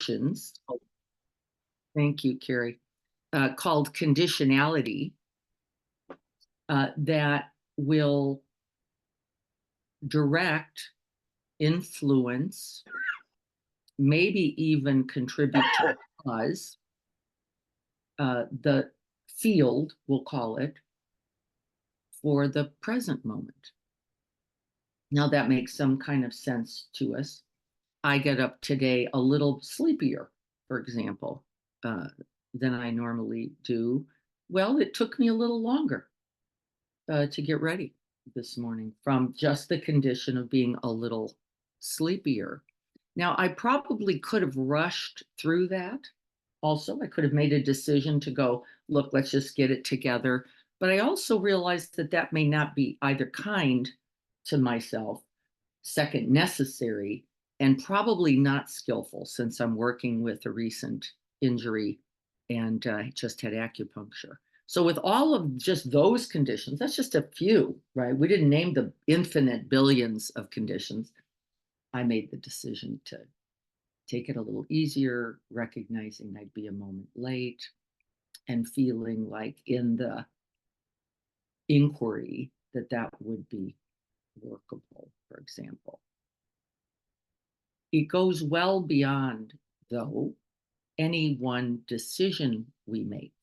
conditions. Thank you, Carrie. Called conditionality that will direct, influence, maybe even contribute to cause the field, we'll call it, for the present moment. Now that makes some kind of sense to us. I get up today a little sleepier, for example, than I normally do. Well, it took me a little longer to get ready this morning from just the condition of being a little sleepier. Now, I probably could have rushed through that. Also, I could have made a decision to go, look, let's just get it together. But I also realized that that may not be either kind to myself, second, necessary, and probably not skillful since I'm working with a recent injury and just had acupuncture. So with all of just those conditions, that's just a few, right? We didn't name the infinite billions of conditions. I made the decision to take it a little easier, recognizing I'd be a moment late and feeling like in the inquiry that that would be workable, for example. It goes well beyond, though, any one decision we make,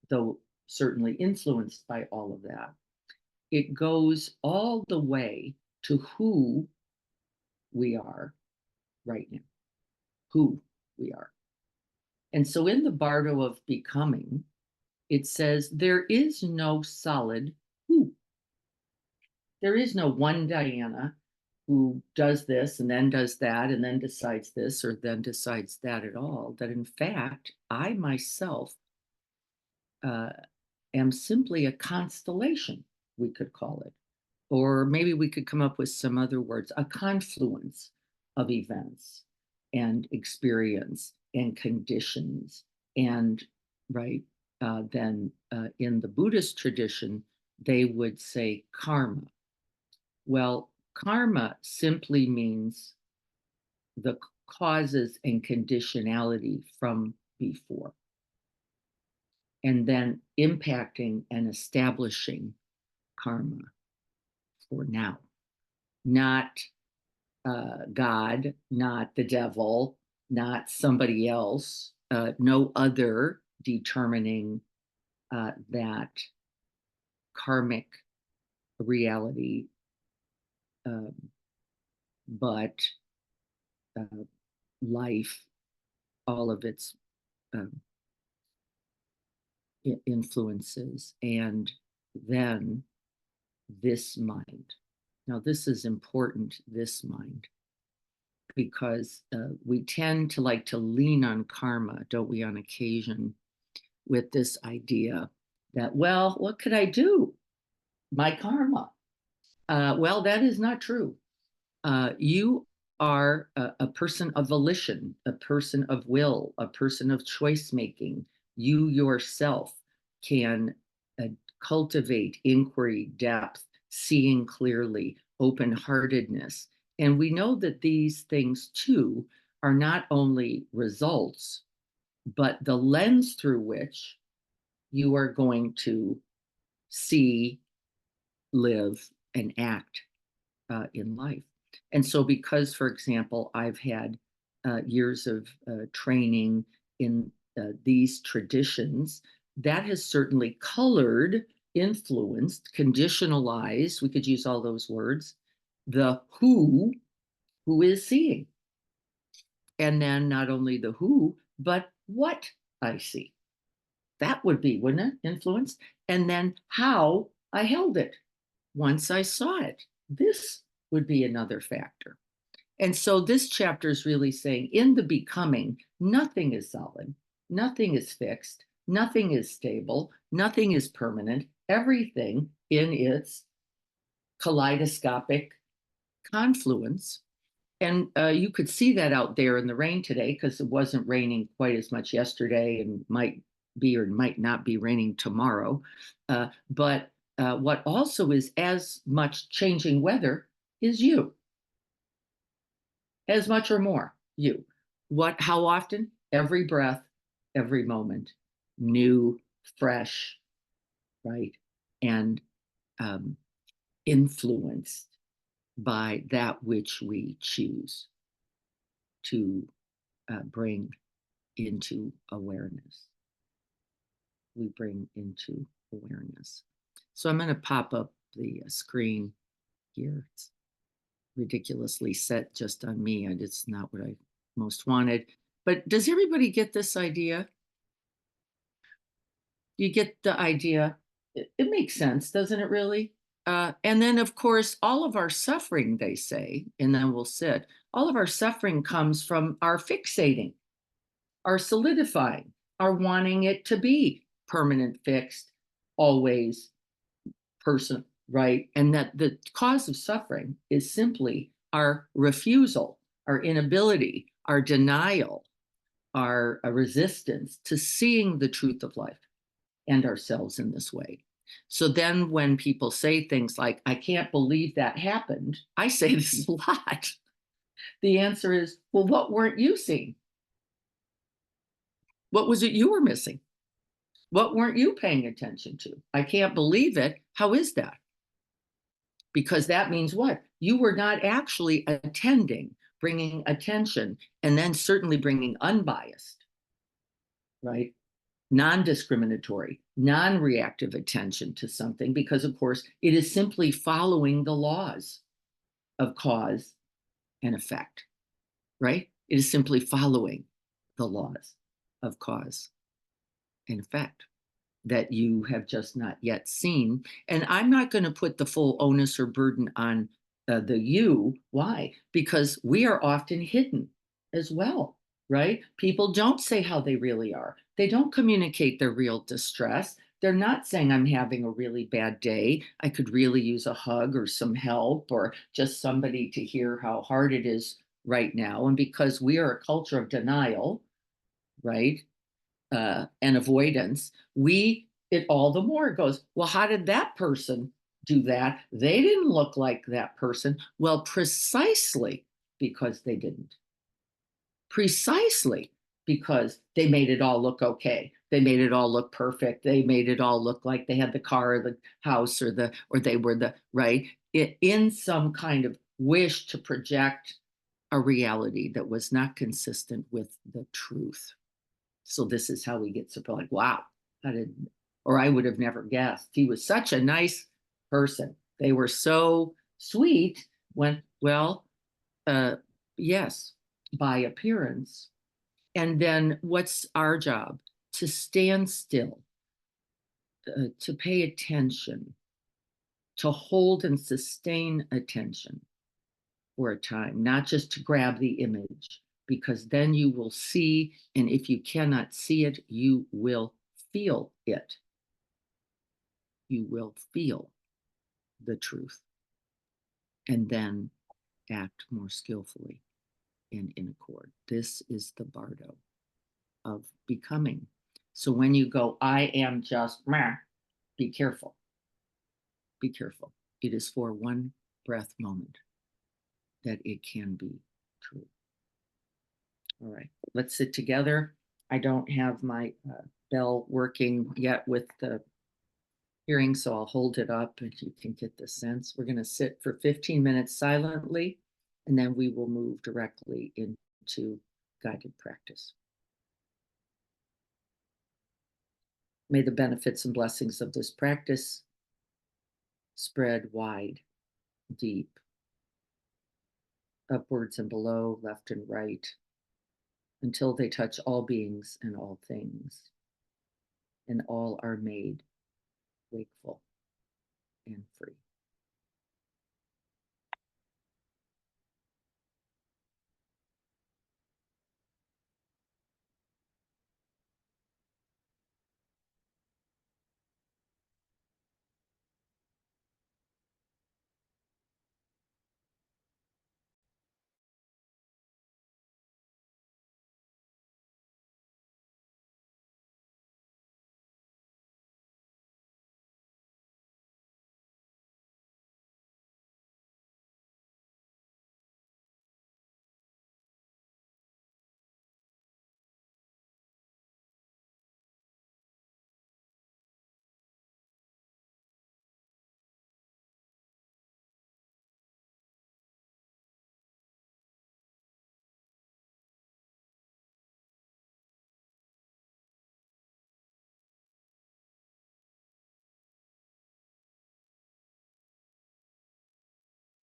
though certainly influenced by all of that. It goes all the way to who we are right now, who we are. And so in the Bardo of Becoming, it says there is no solid who. There is no one Diana who does this and then does that and then decides this or then decides that at all. That in fact, I myself am simply a constellation, we could call it. Or maybe we could come up with some other words, a confluence of events and experience and conditions. And right, then in the Buddhist tradition, they would say karma. Well, karma simply means the causes and conditionality from before, and then impacting and establishing karma for now. Not God, not the devil, not somebody else, no other determining that karmic reality, but life, all of its influences, and then this mind. Now, this is important, this mind, because we tend to like to lean on karma, don't we, on occasion, with this idea that, well, what could I do? My karma. Well, that is not true. You are a person of volition, a person of will, a person of choice making. You yourself can cultivate inquiry, depth, seeing clearly, open-heartedness. And we know that these things too are not only results, but the lens through which you are going to see, live, and act in life. And so because, for example, I've had years of training in these traditions, that has certainly colored, influenced, conditionalized, we could use all those words, the who is seeing. And then not only the who, but what I see. That would be, wouldn't it, influence? And then how I held it once I saw it. This would be another factor. And so this chapter is really saying in the becoming, nothing is solid, nothing is fixed, nothing is stable, nothing is permanent, everything in its kaleidoscopic confluence. And you could see that out there in the rain today because it wasn't raining quite as much yesterday and might be or might not be raining tomorrow. But what also is as much changing weather is you. As much or more, you. How often? Every breath, every moment, new, fresh, right? And um, influenced by that which we choose to bring into awareness. We bring into awareness. So I'm going to pop up the screen here. It's ridiculously set just on me, and it's not what I most wanted. But does everybody get this idea? You get the idea. It makes sense, doesn't it really? And then, of course, all of our suffering, they say, and then we'll sit, all of our suffering comes from our fixating, our solidifying, our wanting it to be permanent, fixed, always person, right? And that the cause of suffering is simply our refusal, our inability, our denial, our resistance to seeing the truth of life and ourselves in this way. So then when people say things like, I can't believe that happened, I say this a lot. The answer is, well, what weren't you seeing? What was it you were missing? What weren't you paying attention to? I can't believe it. How is that? Because that means what? You were not actually attending, bringing attention, and then certainly bringing unbiased, right? Non-discriminatory, non-reactive attention to something, because of course it is simply following the laws of cause and effect, right? It is simply following the laws of cause and effect that you have just not yet seen. And I'm not going to put the full onus or burden on the you. Why? Because we are often hidden as well, right? People don't say how they really are. They don't communicate their real distress. They're not saying, I'm having a really bad day. I could really use a hug or some help or just somebody to hear how hard it is right now. And because we are a culture of denial, right? And avoidance, it all the more goes, well, how did that person do that? They didn't look like that person. Well, precisely because they didn't. Precisely because they made it all look okay. They made it all look perfect. They made it all look like they had the car or the house or they were the right in some kind of wish to project a reality that was not consistent with the truth. So this is how we get surprised. Like, wow, how did, or I would have never guessed. He was such a nice person. They were so sweet when, well, uh, yes, by appearance. And then what's our job? To stand still, to pay attention, to hold and sustain attention for a time, not just to grab the image, because then you will see, and if you cannot see it, you will feel it. You will feel the truth and then act more skillfully and in accord. This is the bardo of becoming. So when you go, I am just, meh, be careful. Be careful. It is for one breath moment that it can be true. All right, let's sit together. I don't have my bell working yet with the hearing, so I'll hold it up and you can get the sense. We're going to sit for 15 minutes silently, and then we will move directly into guided practice. May the benefits and blessings of this practice spread wide, deep, upwards and below, left and right, until they touch all beings and all things, and all are made wakeful and free.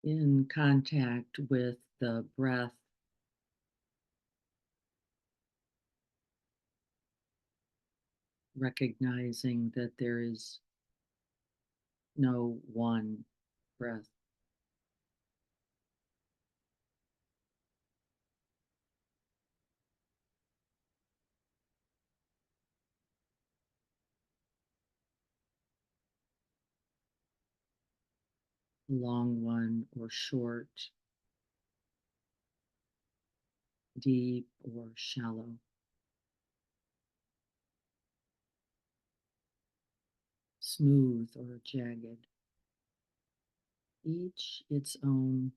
in contact with the breath, recognizing that there is no one breath. Long one or short, deep or shallow. Smooth or jagged, each its own,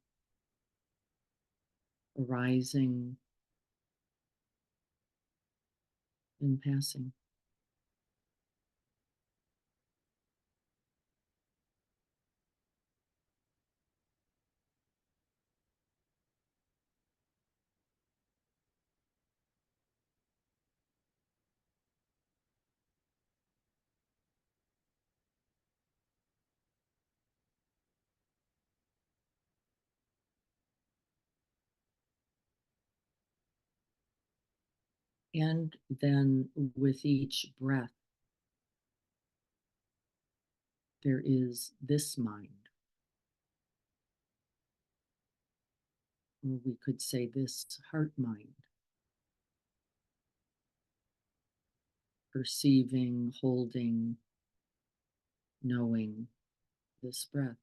arising and passing. And then with each breath, there is this mind, or we could say this heart mind, perceiving, holding, knowing this breath.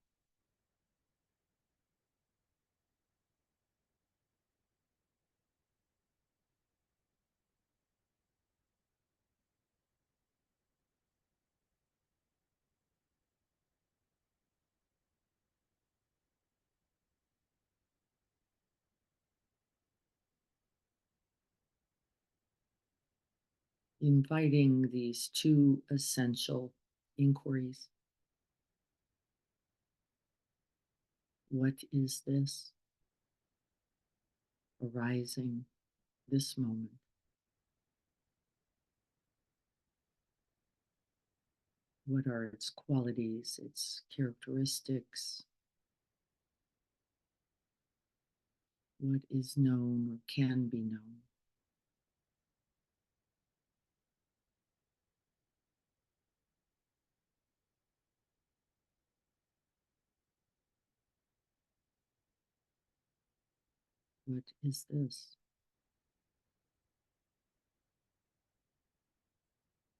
Inviting these two essential inquiries. What is this arising this moment? What are its qualities, its characteristics? What is known or can be known? What is this?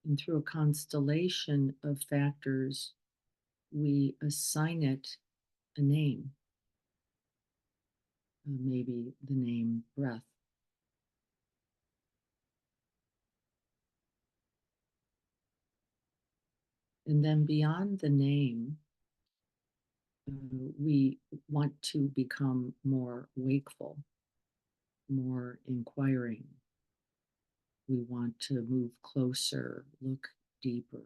And through a constellation of factors, we assign it a name, maybe the name breath. And then beyond the name, we want to become more wakeful, more inquiring. We want to move closer, look deeper,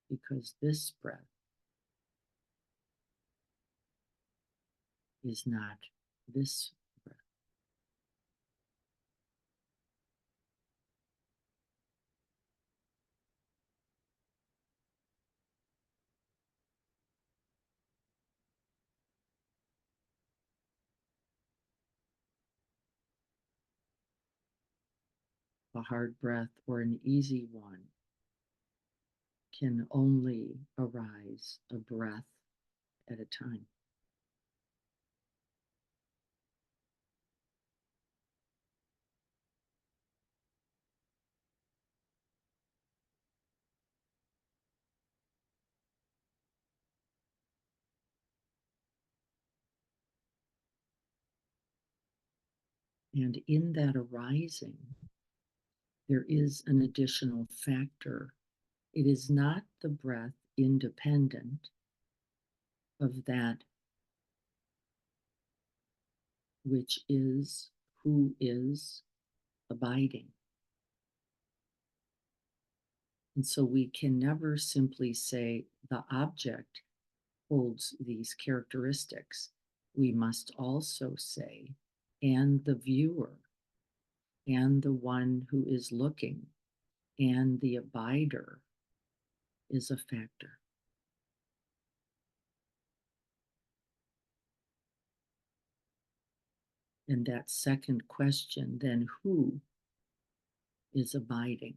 because this breath is not this breath. A hard breath or an easy one can only arise a breath at a time. And in that arising, there is an additional factor. It is not the breath independent of that which is, who is abiding. And so we can never simply say the object holds these characteristics. We must also say, and the viewer, and the one who is looking, and the abider is a factor. And that second question, then who is abiding,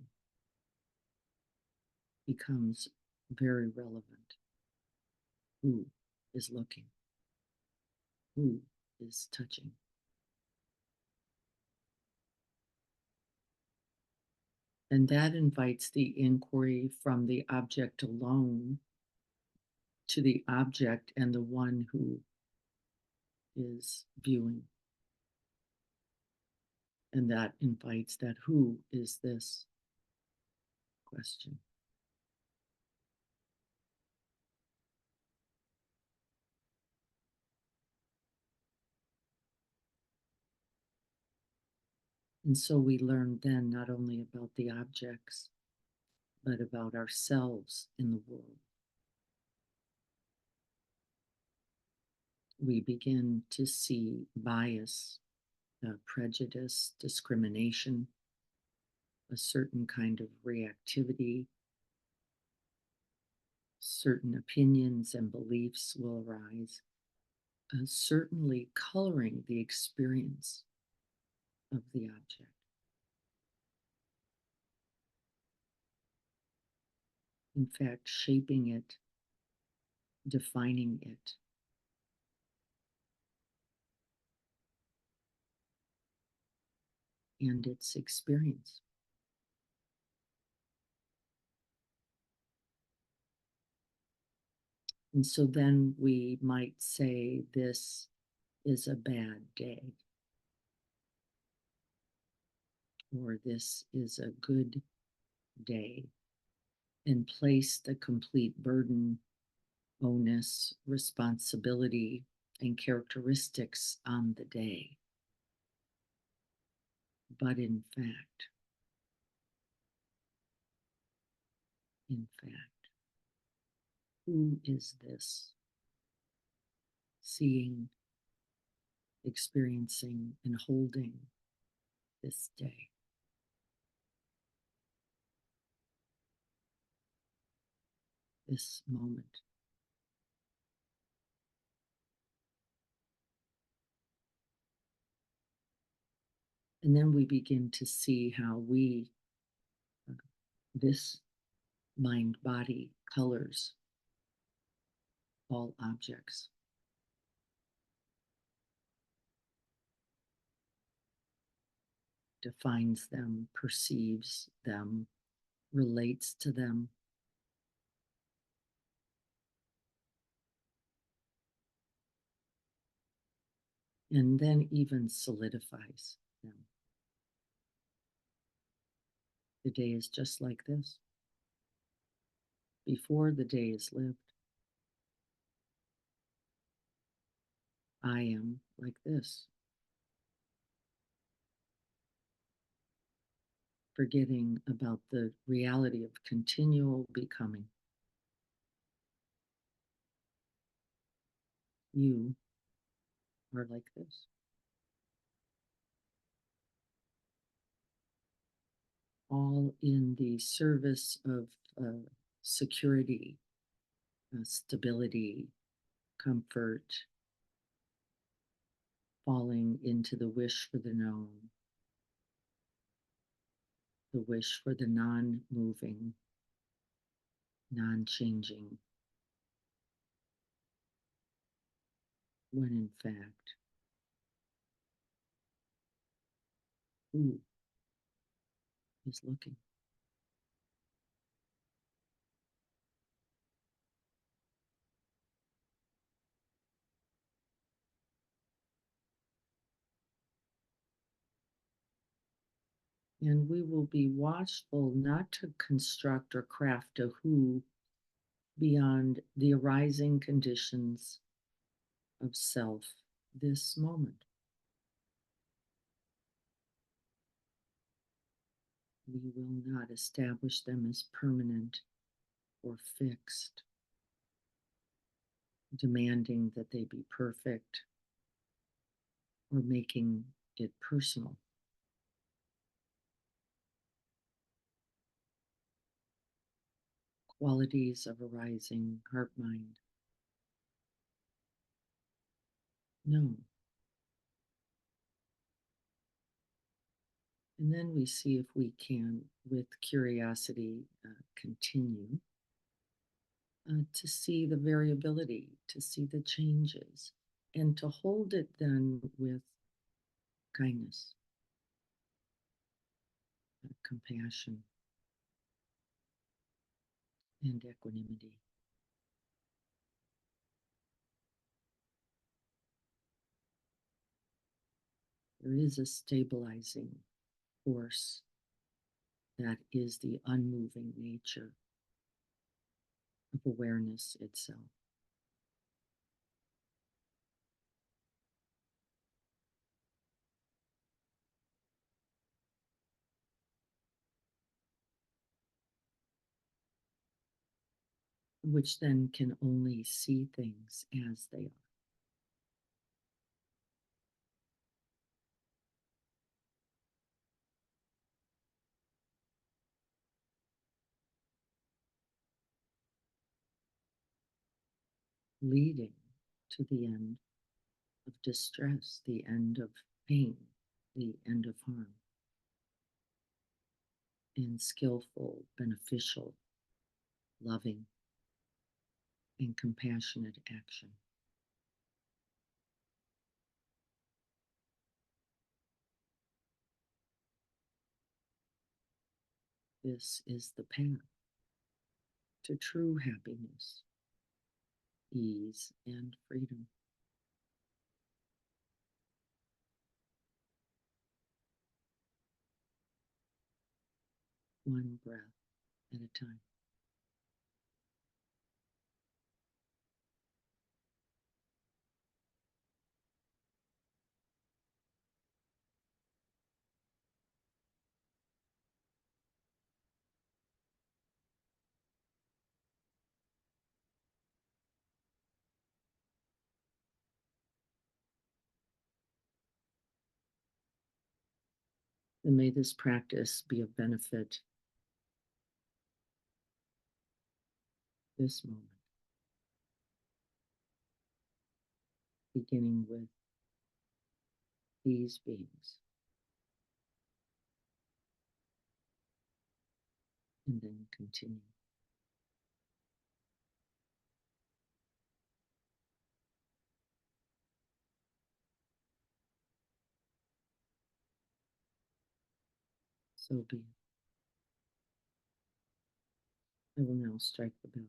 becomes very relevant. Who is looking? Who is touching? And that invites the inquiry from the object alone to the object and the one who is viewing. And that invites that who is this question. And so we learn then not only about the objects, but about ourselves in the world. We begin to see bias, prejudice, discrimination, a certain kind of reactivity. Certain opinions and beliefs will arise, certainly coloring the experience of the object. In fact, shaping it, defining it. And its experience. And so then we might say this is a bad day, or this is a good day, and place the complete burden, onus, responsibility, and characteristics on the day. But in fact, who is this seeing, experiencing, and holding this day? This moment. And then we begin to see how this mind body colors all objects. Defines them, perceives them, relates to them. And then even solidifies them. The day is just like this. Before the day is lived, I am like this. Forgetting about the reality of continual becoming. You are like this. All in the service of security, stability, comfort, falling into the wish for the known, the wish for the non-moving, non-changing, when in fact, who is looking? And we will be watchful not to construct or craft a who beyond the arising conditions of self this moment. We will not establish them as permanent or fixed, demanding that they be perfect or making it personal. Qualities of arising heart mind. No. And then we see if we can, with curiosity, continue to see the variability, to see the changes, and to hold it then with kindness, compassion, and equanimity. There is a stabilizing force that is the unmoving nature of awareness itself. Which then can only see things as they are. Leading to the end of distress, the end of pain, the end of harm, in skillful, beneficial, loving, and compassionate action. This is the path to true happiness, ease, and freedom. One breath at a time. And may this practice be of benefit this moment, beginning with these beings, and then continue. So be it. I will now strike the bell.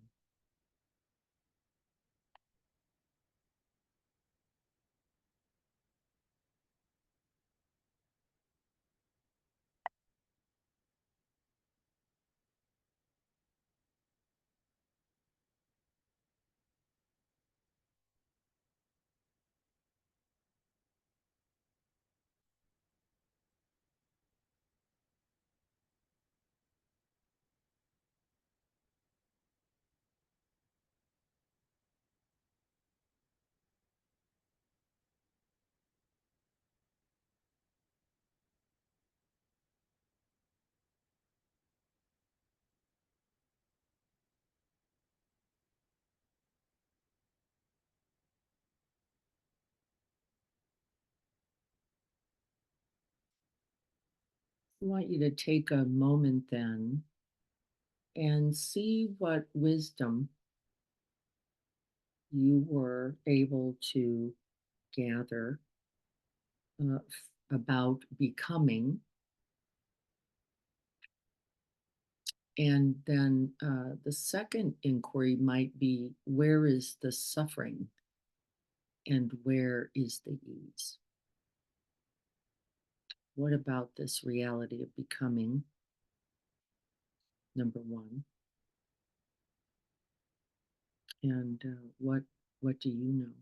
I want you to take a moment then and see what wisdom you were able to gather about becoming. And then the second inquiry might be, where is the suffering and where is the ease? What about this reality of becoming, number one? And what do you know?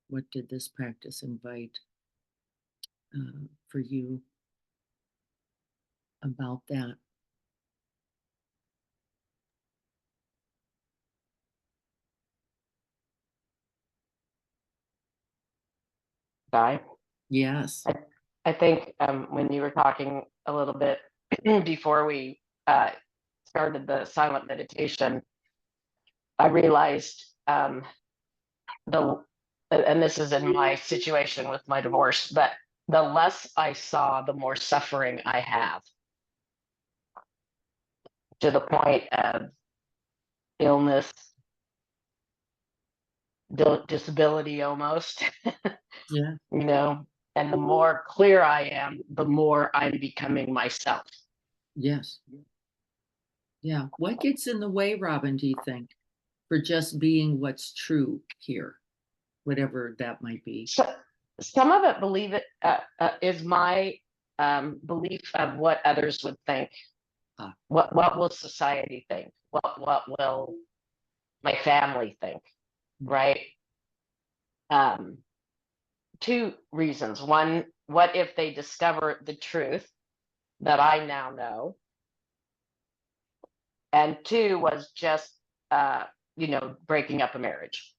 What did this practice invite for you about that? Guy. Yes. I think when you were talking a little bit before we started the silent meditation, I realized and this is in my situation with my divorce, but the less I saw, the more suffering I have, to the point of illness, disability almost, Yeah. you know. And the more clear I am, the more I'm becoming myself. Yes. Yeah. What gets in the way, Robin, do you think, for just being what's true here, whatever that might be? So, some of it, believe it, is my belief of what others would think. Ah, What will society think? What will my family think? Right? Um, Two reasons. One, what if they discover the truth that I now know? And two was just, uh, breaking up a marriage.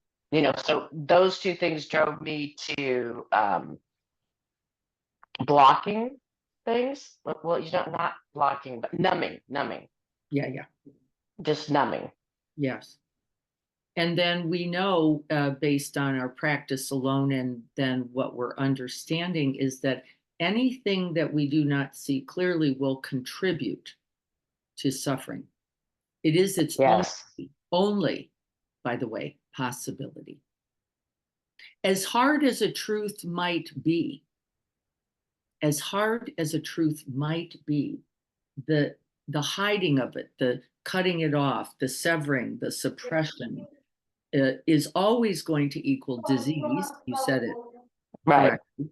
So those two things drove me to blocking things. Well, not blocking, but numbing, yeah, yeah. just numbing. Yes. And then we know, based on our practice alone, and then what we're understanding is that anything that we do not see clearly will contribute to suffering. It is its Yes. only, by the way, possibility. As hard as a truth might be, as hard as a truth might be, the the hiding of it, the cutting it off, the severing, the suppression, is always going to equal disease. You said it Right. correctly,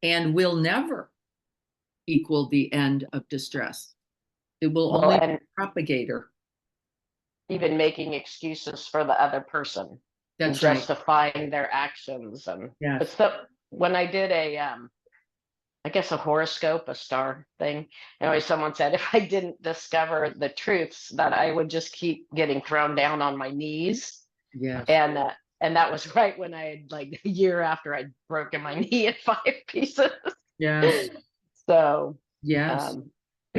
and will never equal the end of distress. It will Well, only be and a propagator. even making excuses for the other person and That's right. justifying their actions. And it's Yes. when I did I guess a horoscope, a star thing. Anyway, someone said if I didn't discover the truths, that I would just keep getting thrown down on my knees. Yes. And that was right when I had, like, a year after I'd broken my knee in 5 pieces. Yes. So Yes. um,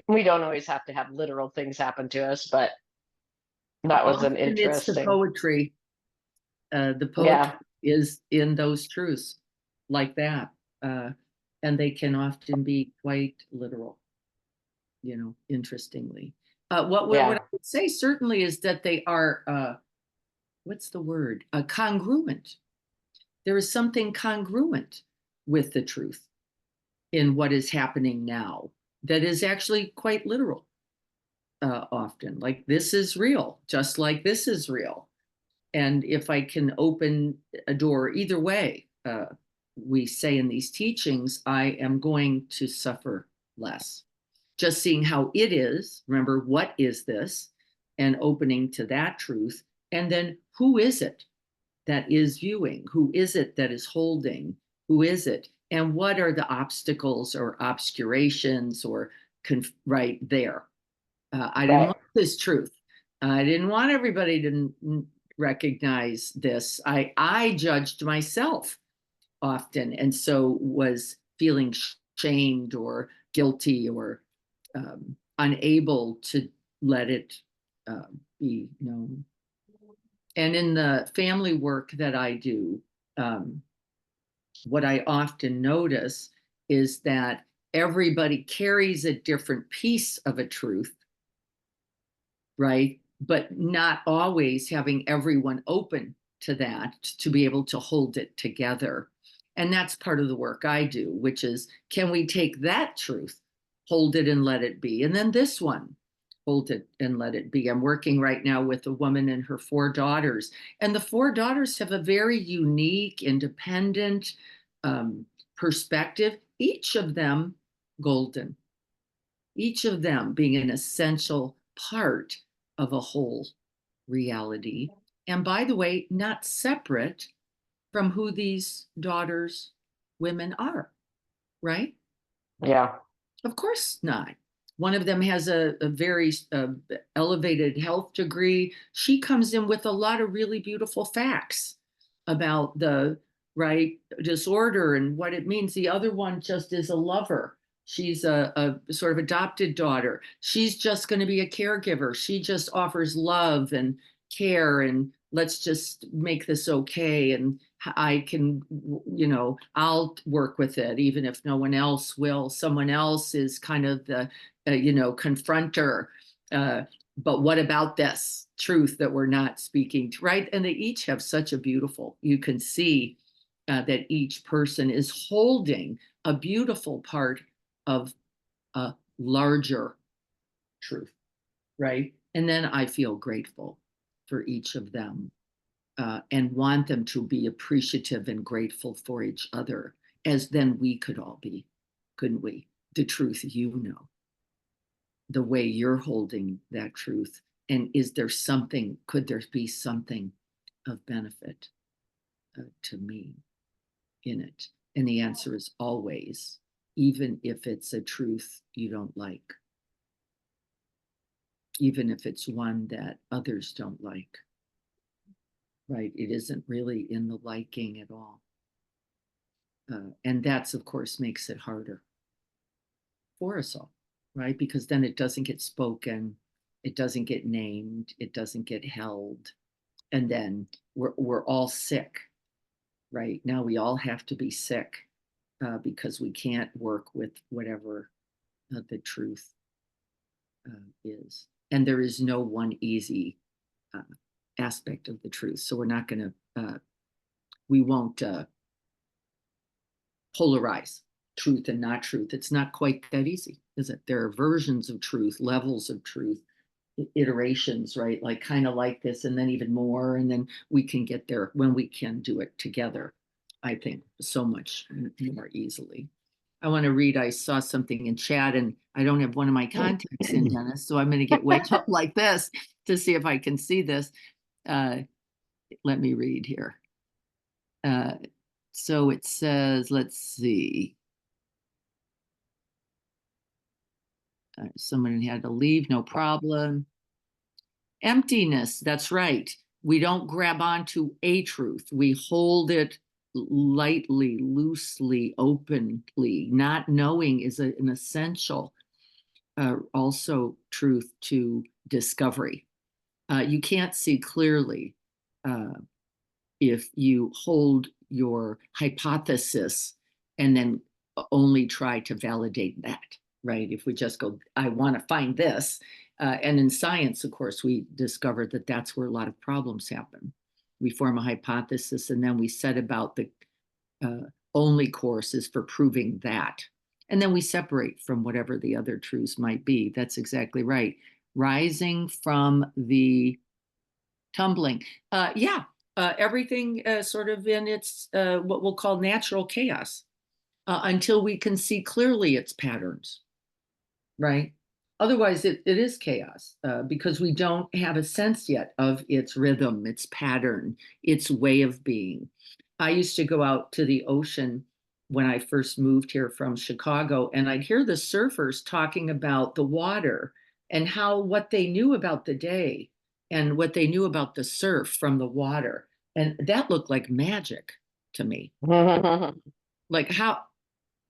we don't always have to have literal things happen to us, but that was an Often it's the interesting. poetry. The poetry Yeah, is in those truths like that. Uh, and they can often be quite literal, interestingly. What yeah, I would say certainly is that they are, what's the word? Congruent. There is something congruent with the truth in what is happening now that is actually quite literal, often. Like, this is real, just like this is real. And if I can open a door either way, we say in these teachings, I am going to suffer less. Just seeing how it is, remember, what is this? And opening to that truth. And then who is it that is viewing? Who is it that is holding? Who is it? And what are the obstacles or obscurations or right there? I didn't right. want this truth. I didn't want everybody to recognize this. I judged myself often, and so was feeling shamed or guilty or unable to let it be known. And in the family work that I do, um, what I often notice is that everybody carries a different piece of a truth, right? But not always having everyone open to that to be able to hold it together. And that's part of the work I do, which is, can we take that truth, hold it and let it be? And then this one, hold it and let it be. I'm working right now with a woman and her 4 daughters. And the 4 daughters have a very unique, independent perspective, each of them golden, each of them being an essential part of a whole reality. And by the way, not separate from who these daughters, women are, right? Yeah, Of course not. One of them has a very elevated health degree. She comes in with a lot of really beautiful facts about the right disorder and what it means. The other one just is a lover. She's a sort of adopted daughter. She's just going to be a caregiver. She just offers love and care, and let's just make this okay, and I can, I'll work with it even if no one else will. Someone else is kind of the confronter, uh, but what about this truth that we're not speaking to, right? And they each have such a beautiful, you can see that each person is holding a beautiful part of a larger truth, right? And then I feel grateful for each of them, and want them to be appreciative and grateful for each other, as then we could all be, couldn't we? The truth, the way you're holding that truth. And is there something, could there be something of benefit to me in it? And the answer is always, even if it's a truth you don't like, even if it's one that others don't like, right? It isn't really in the liking at all. And that's, of course, makes it harder for us all, right? Because then it doesn't get spoken, it doesn't get named, it doesn't get held. And then we're all sick, right? Now we all have to be sick because we can't work with whatever the truth is. And there is no one easy uh, aspect of the truth. So we're not going to, we won't polarize truth and not truth. It's not quite that easy, is it? There are versions of truth, levels of truth, iterations, right? Like kind of like this, and then even more. And then we can get there when we can do it together, I think, so much more easily. I want to read, I saw something in chat and I don't have one of my contacts in, Dennis. So I'm going to get way up like this to see if I can see this. Let me read here. So it says, let's see. Someone had to leave, no problem. Emptiness, that's right. We don't grab onto a truth. We hold it lightly, loosely, openly. Not knowing is an essential also truth to discovery. You can't see clearly uh, if you hold your hypothesis and then only try to validate that, right? If we just go, I want to find this. And in science, of course, we discovered that that's where a lot of problems happen. We form a hypothesis and then we set about the only course is for proving that. And then we separate from whatever the other truths might be. That's exactly right. Rising from the tumbling. Yeah, everything sort of in its what we'll call natural chaos until we can see clearly its patterns, right? Otherwise, it is chaos because we don't have a sense yet of its rhythm, its pattern, its way of being. I used to go out to the ocean when I first moved here from Chicago, and I'd hear the surfers talking about the water and how what they knew about the day and what they knew about the surf from the water. And that looked like magic to me. Like how,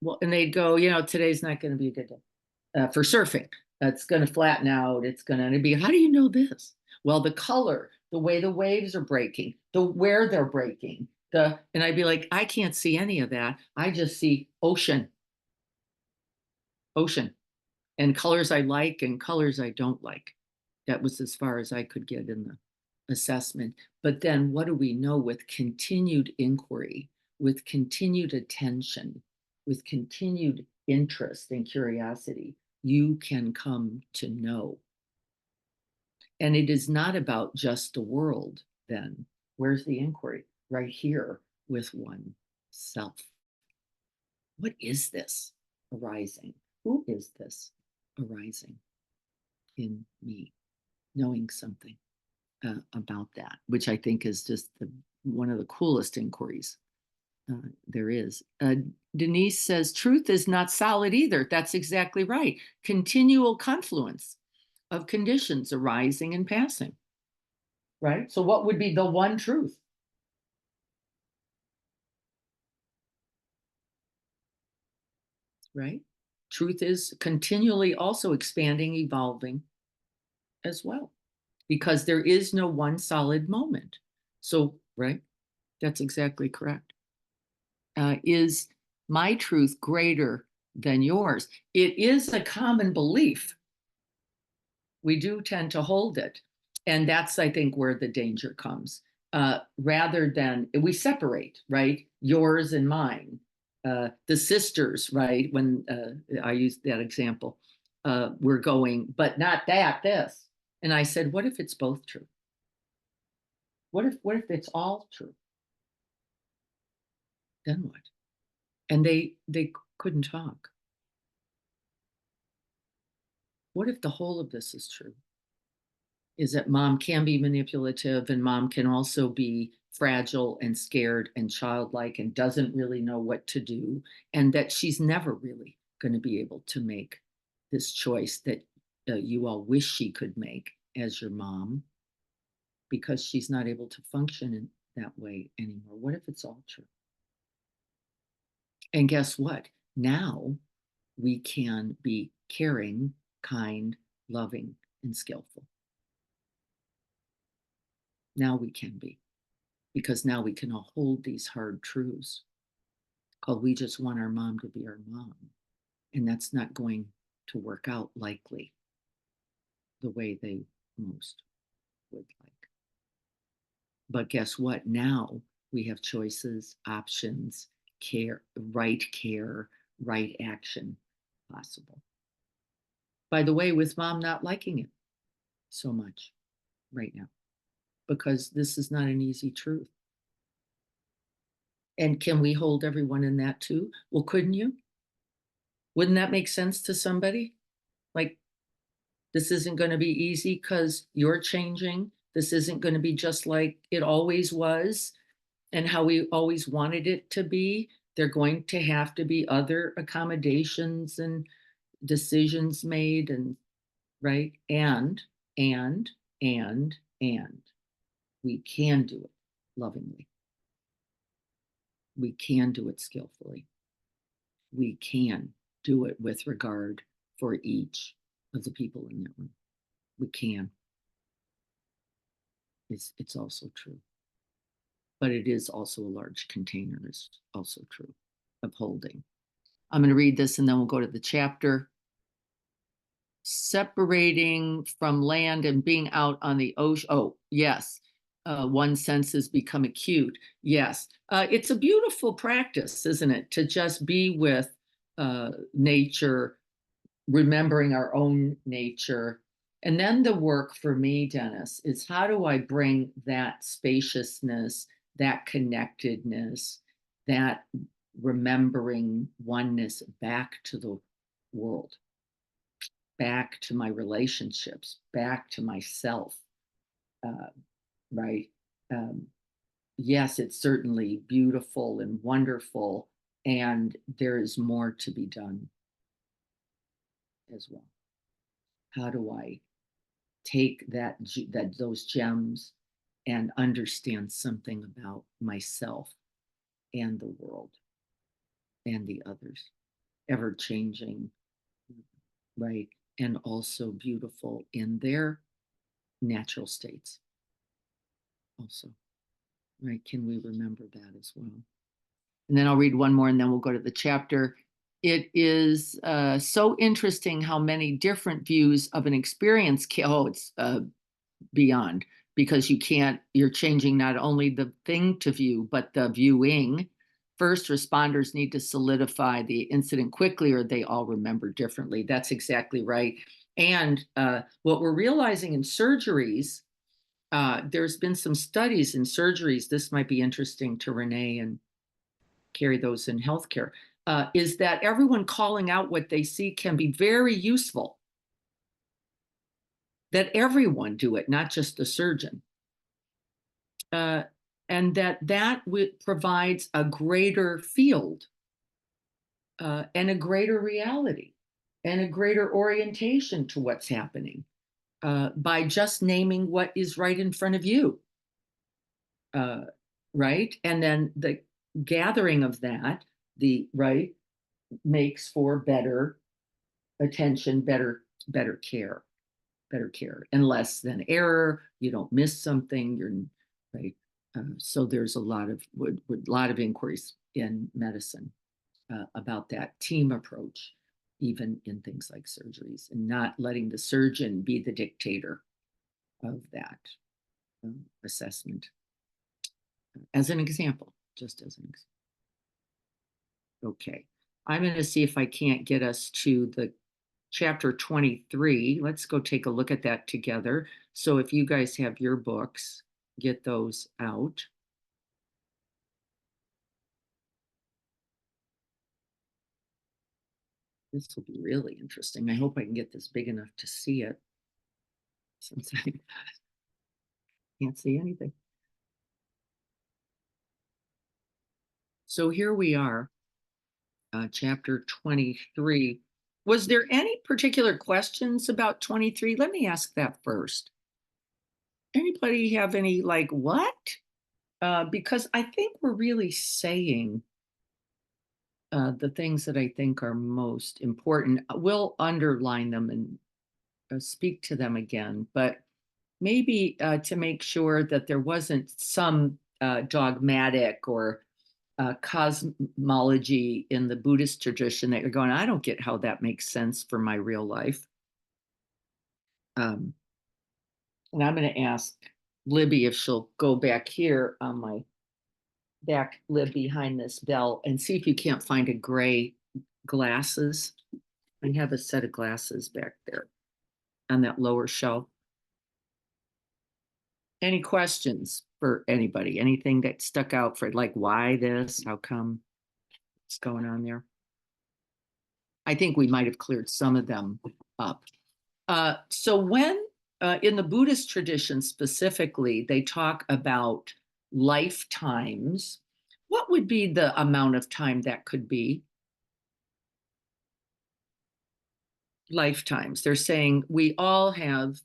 well, and they'd go, today's not going to be a good day for surfing. It's going to flatten out. It's going to be, how do you know this? Well, the color, the way the waves are breaking, the where they're breaking, and I'd be like, I can't see any of that. I just see ocean, ocean, and colors I like and colors I don't like. That was as far as I could get in the assessment. But then what do we know with continued inquiry, with continued attention, with continued interest and curiosity? You can come to know. And it is not about just the world, then. Where's the inquiry? Right here with oneself. What is this arising? Who is this arising in me? Knowing something about that, which I think is just one of the coolest inquiries there is. Denise says, truth is not solid either. That's exactly right. Continual confluence of conditions arising and passing, right? So what would be the one truth? Right? Truth is continually also expanding, evolving as well. because there is no one solid moment. So, right, that's exactly correct. Is my truth greater than yours? It is a common belief. We do tend to hold it. And that's, I think, where the danger comes. Rather than we separate, right? Yours and mine. The sisters, right? When I used that example, we're going, but not that, this. And I said, what if it's both true? What if it's all true? Then what? And they couldn't talk. What if the whole of this is true? Is that mom can be manipulative and mom can also be fragile and scared and childlike and doesn't really know what to do, and that she's never really going to be able to make this choice that you all wish she could make as your mom, because she's not able to function in that way anymore. What if it's all true? And guess what? Now we can be caring, kind, loving, and skillful. Now we can be, because now we can all hold these hard truths called we just want our mom to be our mom. And that's not going to work out likely the way they most would like. But guess what? Now we have choices, options, care, right action possible. By the way, with mom not liking it so much right now, because this is not an easy truth. And can we hold everyone in that too? Well, couldn't you? Wouldn't that make sense to somebody? Like, this isn't going to be easy because you're changing. This isn't going to be just like it always was and how we always wanted it to be. They're going to have to be other accommodations and decisions made, and right. And we can do it lovingly. We can do it skillfully. We can do it with regard for each of the people in that room. We can. It's also true. But it is also a large container, is also true, of holding. I'm going to read this and then we'll go to the chapter. Separating from land and being out on the ocean. Oh, yes. One's senses become acute. Yes. It's a beautiful practice, isn't it? To just be with nature, remembering our own nature. And then the work for me, Dennis, is how do I bring that spaciousness, that connectedness, that remembering oneness back to the world, back to my relationships, back to myself, right? Yes, it's certainly beautiful and wonderful, and there is more to be done as well. How do I take those gems and understand something about myself and the world and the others, ever changing, right? And also beautiful in their natural states also, right? Can we remember that as well? And then I'll read one more and then we'll go to the chapter. It is so interesting how many different views of an experience it's beyond, because you're changing not only the thing to view, but the viewing. First responders need to solidify the incident quickly or they all remember differently. That's exactly right. And what we're realizing in surgeries, there's been some studies in surgeries, this might be interesting to Renee and carry those in healthcare, is that everyone calling out what they see can be very useful. That everyone do it, not just the surgeon. And that provides a greater field and a greater reality and a greater orientation to what's happening by just naming what is right in front of you. Right? And then the gathering of that, right, makes for better attention, better care. better care and less than error. You don't miss something. You're right. So there's a lot of inquiries in medicine about that team approach, even in things like surgeries, and not letting the surgeon be the dictator of that assessment. As an example, just as an example. Okay, I'm going to see if I can't get us to the chapter 23. Let's go take a look at that together. So if you guys have your books, get those out. This will be really interesting. I hope I can get this big enough to see it, since I can't see anything. So here we are, chapter 23. Was there any particular questions about 23? Let me ask that first. Anybody have any like, what? Because I think we're really saying the things that I think are most important. We'll underline them and speak to them again, but maybe to make sure that there wasn't some dogmatic or cosmology in the Buddhist tradition that you're going, I don't get how that makes sense for my real life. And I'm going to ask Libby if she'll go back here on my back lib behind this bell and see if you can't find a gray glasses. I have a set of glasses back there on that lower shelf. Any questions for anybody? Anything that stuck out for like why this? How come? What's going on there? I think we might have cleared some of them up. So when in the Buddhist tradition specifically, they talk about lifetimes, what would be the amount of time that could be? Lifetimes. They're saying we all have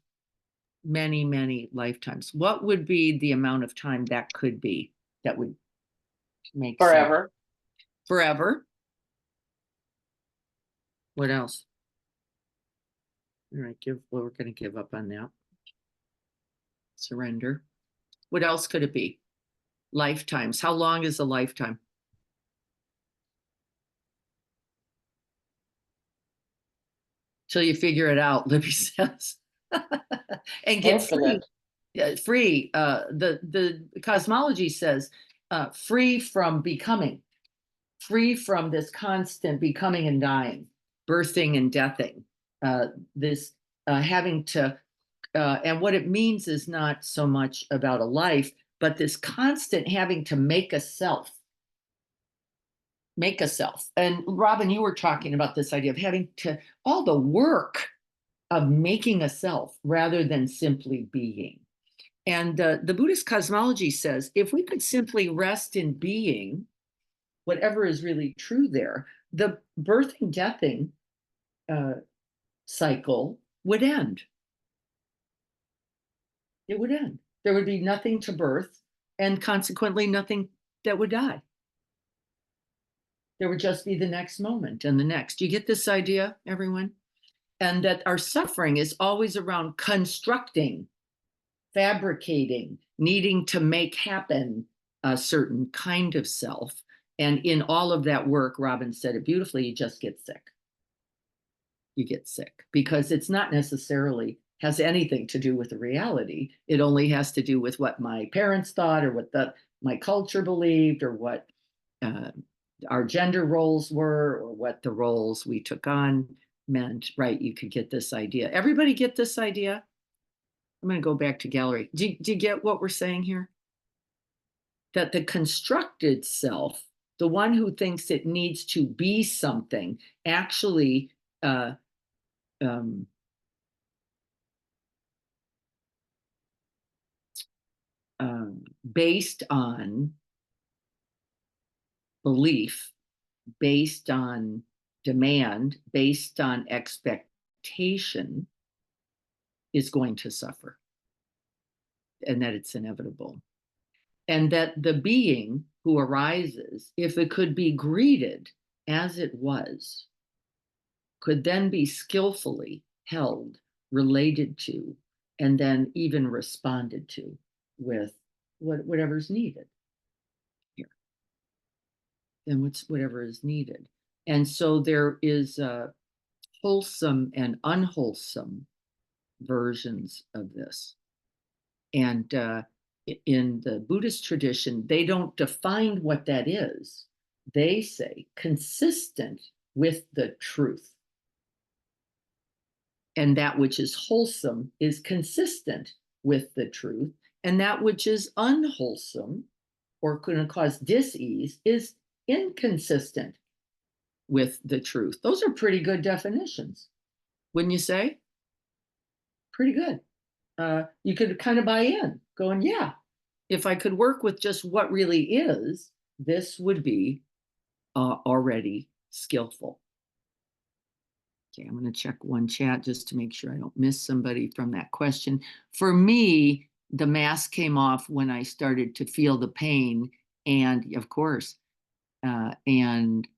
many, many lifetimes. What would be the amount of time that could be that would make Forever. sense? Forever. What else? All right, we're going to give up on that. Surrender. What else could it be? Lifetimes. How long is a lifetime? Till you figure it out, Libby says. And get free. Free. The cosmology says free from becoming, free from this constant becoming and dying, birthing and deathing. This having to, and what it means is not so much about a life, but this constant having to make a self. Make a self. And Robin, you were talking about this idea of having to, all the work of making a self rather than simply being. And the Buddhist cosmology says if we could simply rest in being, whatever is really true there, the birthing, deathing cycle would end. It would end. There would be nothing to birth and consequently nothing that would die. There would just be the next moment and the next. Do you get this idea, everyone? And that our suffering is always around constructing, fabricating, needing to make happen a certain kind of self. And in all of that work, Robin said it beautifully, you just get sick. You get sick because it's not necessarily has anything to do with the reality. It only has to do with what my parents thought or what my culture believed or what our gender roles were or what the roles we took on meant, right? You could get this idea. Everybody get this idea? I'm going to go back to gallery. Do you get what we're saying here? That the constructed self, the one who thinks it needs to be something, actually based on belief, based on demand, based on expectation, is going to suffer, and that it's inevitable. And that the being who arises, if it could be greeted as it was, could then be skillfully held related to, and then even responded to with whatever's needed here, and whatever is needed. And so there is wholesome and unwholesome versions of this. And in the Buddhist tradition, they don't define what that is. They say consistent with the truth. And that which is wholesome is consistent with the truth. And that which is unwholesome or going to cause dis-ease is inconsistent with the truth. Those are pretty good definitions, wouldn't you say? Pretty good. You could kind of buy in, going, yeah, if I could work with just what really is, this would be already skillful. Okay, I'm going to check one chat just to make sure I don't miss somebody from that question. For me, the mask came off when I started to feel the pain, and of course, and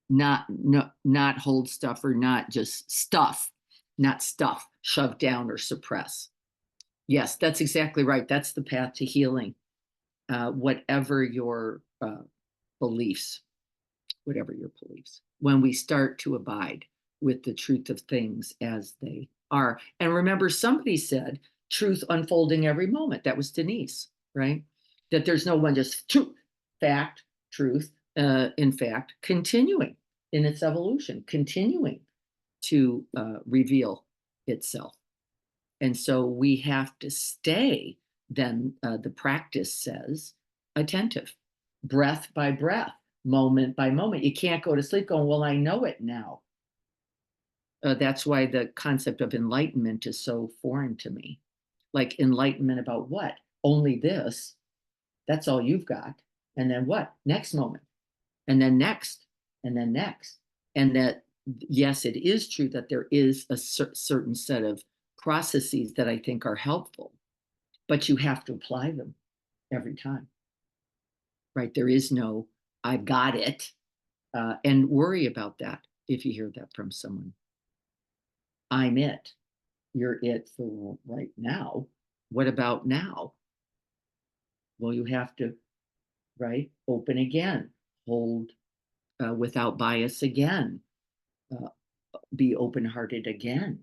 not hold stuff, or not just stuff, not stuff, shove down or suppress. Yes, that's exactly right. That's the path to healing. Whatever your beliefs, when we start to abide with the truth of things as they are. And remember, somebody said truth unfolding every moment. That was Denise, right? That there's no one just truth, fact, truth, in fact, continuing in its evolution, continuing to reveal itself. And so we have to stay, then the practice says, attentive, breath by breath, moment by moment. You can't go to sleep going, well, I know it now. That's why the concept of enlightenment is so foreign to me. Like, enlightenment about what? Only this. That's all you've got. And then what? Next moment. And then next. And then next. And that, yes, it is true that there is a certain set of processes that I think are helpful, but you have to apply them every time, right? There is no, I got it, and worry about that if you hear that from someone. I'm it. You're it for right now. What about now? Well, you have to, right? Open again, hold without bias again, be open-hearted again.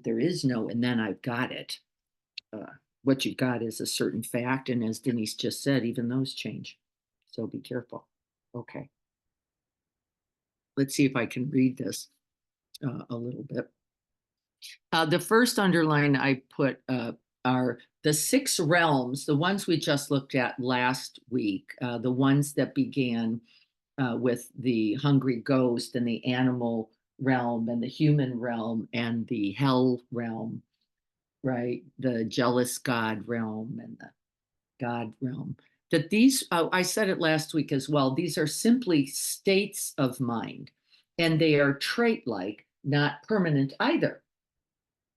There is no, and then I've got it. What you've got is a certain fact. And as Denise just said, even those change. So be careful. Okay. Let's see if I can read this a little bit. The first underline I put are the 6 realms, the ones we just looked at last week, the ones that began with the hungry ghost and the animal realm and the human realm and the hell realm, right? The jealous God realm and the God realm. That these, I said it last week as well, these are simply states of mind, and they are trait-like, not permanent either,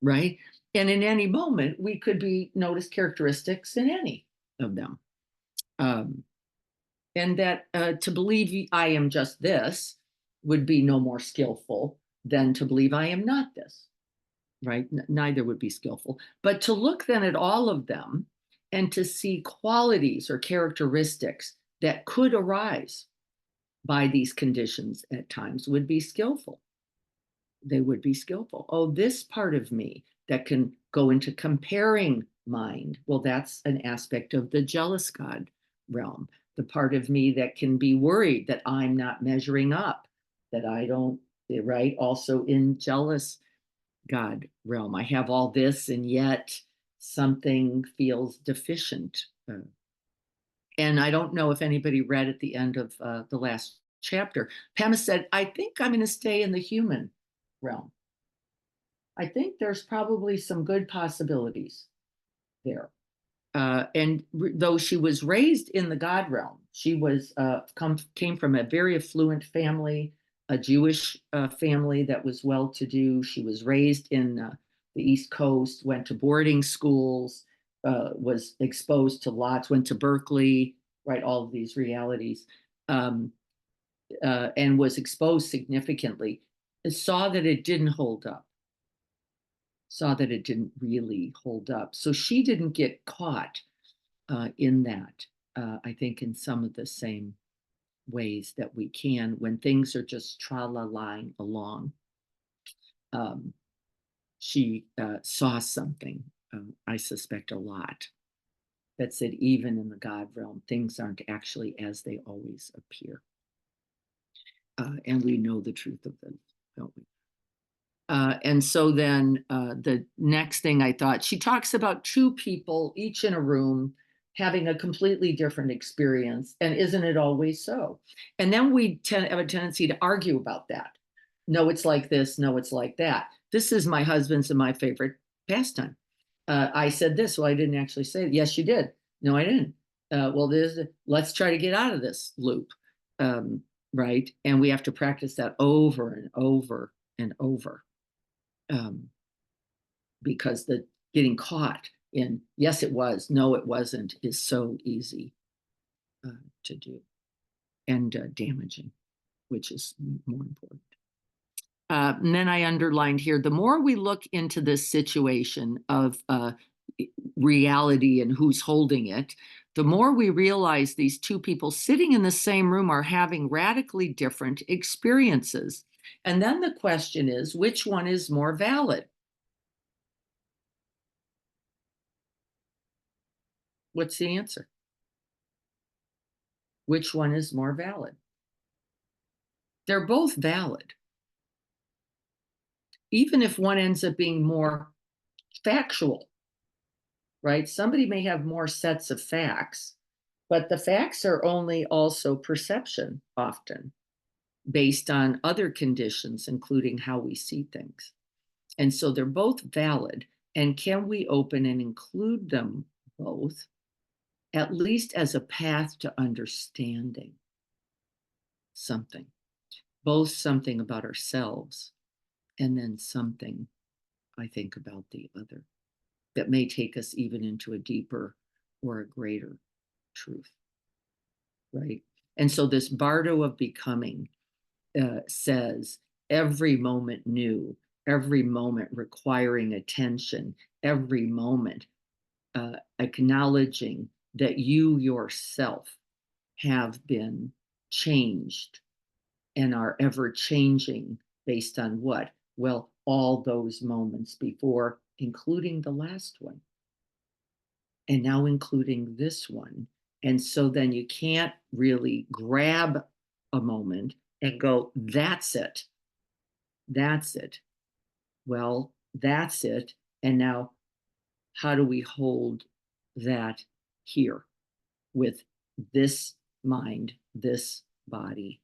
right? And in any moment, we could notice characteristics in any of them. And that to believe I am just this would be no more skillful than to believe I am not this, right? Neither would be skillful. But to look then at all of them and to see qualities or characteristics that could arise by these conditions at times would be skillful. They would be skillful. Oh, this part of me that can go into comparing mind. Well, that's an aspect of the jealous God realm. The part of me that can be worried that I'm not measuring up, that I don't, right? Also in jealous God realm. I have all this, and yet something feels deficient. And I don't know if anybody read at the end of the last chapter. Pema said, I think I'm going to stay in the human realm. I think there's probably some good possibilities there. And though she was raised in the God realm, she was came from a very affluent family, a Jewish family that was well-to-do. She was raised in the East Coast, went to boarding schools, was exposed to lots, went to Berkeley, right? All of these realities, and was exposed significantly. Saw that it didn't hold up. saw that it didn't really hold up. So she didn't get caught in that, I think, in some of the same ways that we can when things are just tra-la-lying along. She saw something, I suspect a lot, that said even in the God realm, things aren't actually as they always appear. And we know the truth of them, don't we? And so then the next thing I thought, she talks about two people, each in a room, having a completely different experience. And isn't it always so? And then we have a tendency to argue about that. No, it's like this. No, it's like that. This is my husband's and my favorite pastime. I said this. Well, I didn't actually say it. Yes, you did. No, I didn't. Well, let's try to get out of this loop. Right. And we have to practice that over and over and over. Because the getting caught in yes it was, no it wasn't, is so easy to do, and damaging, which is more important. And then I underlined here, the more we look into this situation of reality and who's holding it, the more we realize these two people sitting in the same room are having radically different experiences. And then the question is, which one is more valid? What's the answer? Which one is more valid? They're both valid. Even if one ends up being more factual, right? Somebody may have more sets of facts, but the facts are only also perception often based on other conditions, including how we see things. And so they're both valid. And can we open and include them both, at least as a path to understanding something, both something about ourselves and then something, I think, about the other that may take us even into a deeper or a greater truth, right? And so this bardo of becoming says every moment new, every moment requiring attention, every moment acknowledging that you yourself have been changed and are ever changing based on what? Well, all those moments before, including the last one, and now including this one. And so then you can't really grab a moment and go, that's it. That's it. Well, that's it. And now, how do we hold that here with this mind, this body,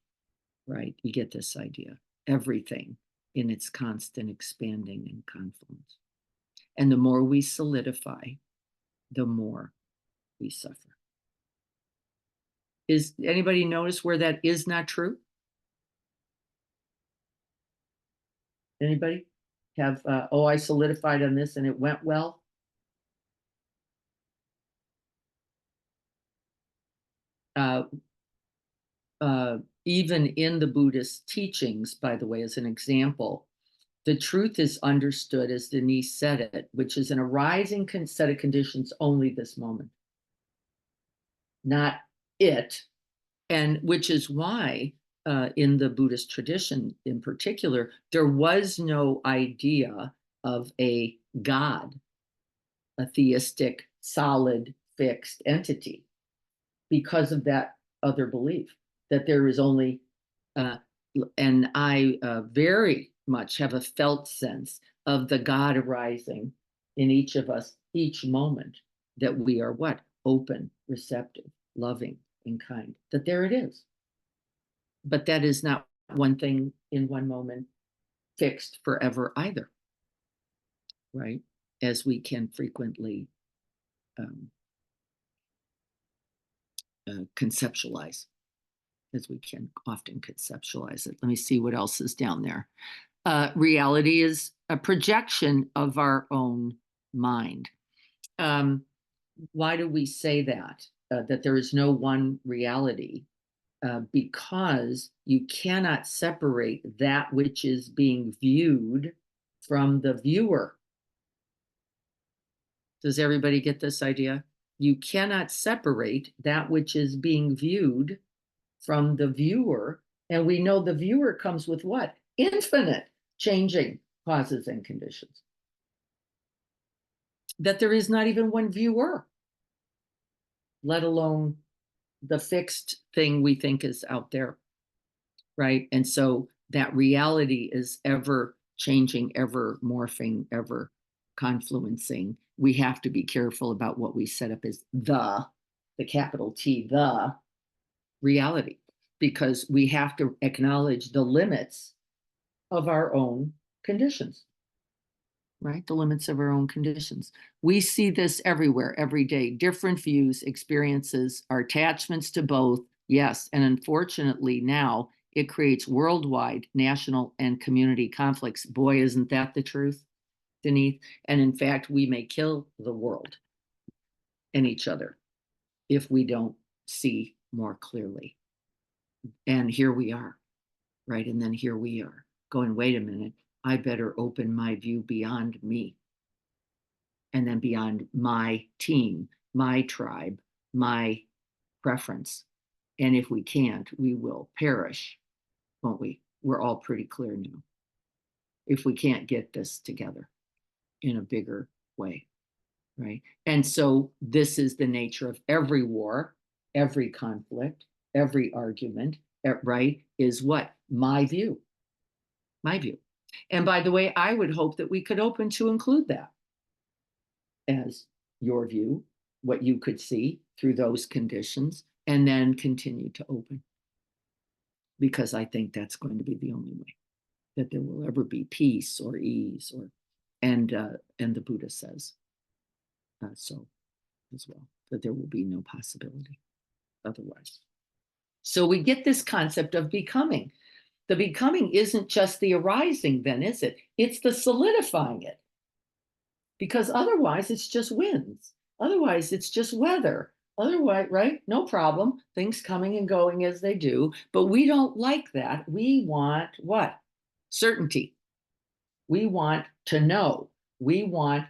right? You get this idea. Everything in its constant expanding and confluence. And the more we solidify, the more we suffer. Is anybody notice where that is not true? Anybody have, oh, I solidified on this and it went well? Even in the Buddhist teachings, by the way, as an example, the truth is understood, as Denise said it, which is an arising set of conditions only this moment, not it. And which is why in the Buddhist tradition in particular, there was no idea of a God, a theistic, solid, fixed entity, because of that other belief that there is only, and I very much have a felt sense of the God arising in each of us, each moment, that we are what? Open, receptive, loving, and kind, that there it is. But that is not one thing in one moment fixed forever either, right? As we can frequently conceptualize, as we can often conceptualize it. Let me see what else is down there. Reality is a projection of our own mind. Why do we say that? That there is no one reality? Because you cannot separate that which is being viewed from the viewer. Does everybody get this idea? You cannot separate that which is being viewed from the viewer. And we know the viewer comes with what? Infinite changing causes and conditions. That there is not even one viewer, let alone the fixed thing we think is out there, right? And so that reality is ever changing, ever morphing, ever confluencing. We have to be careful about what we set up as the capital T, the reality, because we have to acknowledge the limits of our own conditions, right? The limits of our own conditions. We see this everywhere, every day, different views, experiences, our attachments to both. Yes. And unfortunately, now it creates worldwide, national, and community conflicts. Boy, isn't that the truth, Denise? And in fact, we may kill the world and each other if we don't see more clearly. And here we are, right? And then here we are going, wait a minute, I better open my view beyond me. And then beyond my team, my tribe, my preference. And if we can't, we will perish, won't we? We're all pretty clear now. If we can't get this together in a bigger way, right? And so this is the nature of every war, every conflict, every argument, right? Is what? My view. My view. And by the way, I would hope that we could open to include that as your view, what you could see through those conditions, and then continue to open. Because I think that's going to be the only way that there will ever be peace or ease, or and the Buddha says so as well, that there will be no possibility otherwise. So we get this concept of becoming. The becoming isn't just the arising, then, is it? It's the solidifying it. Because otherwise it's just winds. Otherwise it's just weather. Otherwise, right? No problem. Things coming and going as they do. But we don't like that. We want what? Certainty. We want to know. We want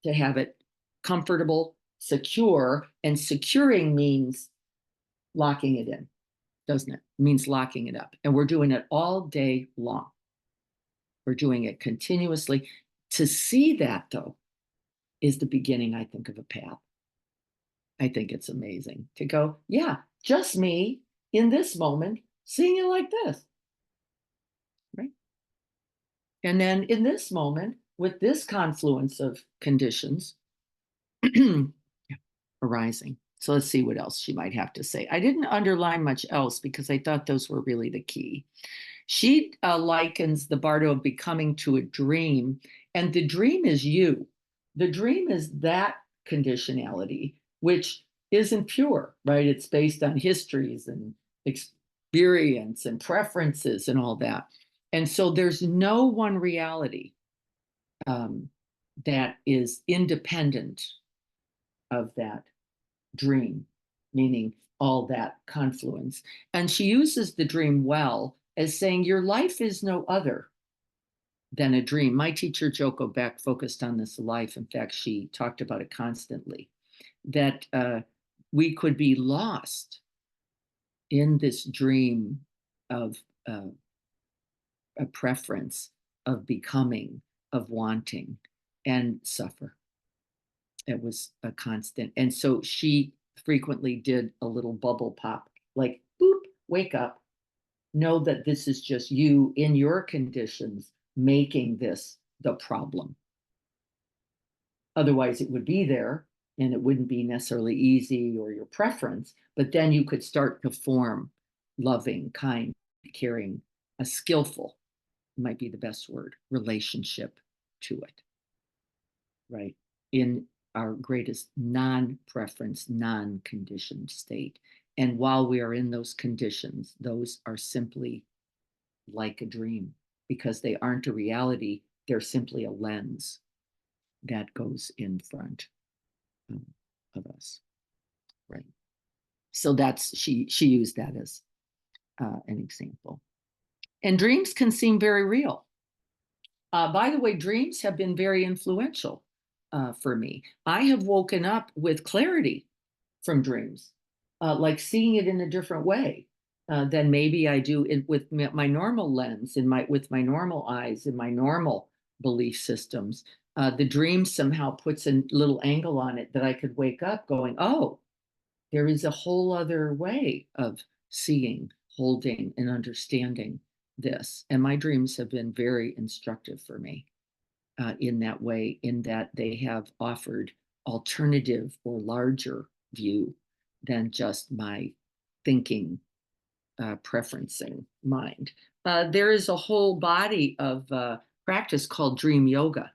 to have it comfortable, secure, and securing means locking it in, doesn't it? It means locking it up. And we're doing it all day long. We're doing it continuously. To see that, though, is the beginning, I think, of a path. I think it's amazing to go, yeah, just me in this moment, seeing it like this, right? And then in this moment, with this confluence of conditions arising. So let's see what else she might have to say. I didn't underline much else because I thought those were really the key. She likens the bardo of becoming to a dream, and the dream is you. The dream is that conditionality, which isn't pure, right? It's based on histories and experience and preferences and all that. And so there's no one reality that is independent of that dream, meaning all that confluence. And she uses the dream well as saying, your life is no other than a dream. My teacher, Joko Beck, focused on this life. In fact, she talked about it constantly, that we could be lost in this dream of a preference, of becoming, of wanting, and suffer. It was a constant. And so she frequently did a little bubble pop, like, boop, wake up. Know that this is just you in your conditions making this the problem. Otherwise, it would be there and it wouldn't be necessarily easy or your preference, but then you could start to form loving, kind, caring, a skillful, might be the best word, relationship to it, right? In our greatest non-preference, non-conditioned state. And while we are in those conditions, those are simply like a dream because they aren't a reality. They're simply a lens that goes in front of us, right? So that's, she used that as an example. And dreams can seem very real. By the way, dreams have been very influential for me. I have woken up with clarity from dreams, like seeing it in a different way than maybe I do with my normal lens, with my normal eyes, in my normal belief systems. The dream somehow puts a little angle on it that I could wake up going, oh, there is a whole other way of seeing, holding, and understanding this. And my dreams have been very instructive for me in that way, in that they have offered alternative or larger view than just my thinking, preferencing mind. There is a whole body of practice called dream yoga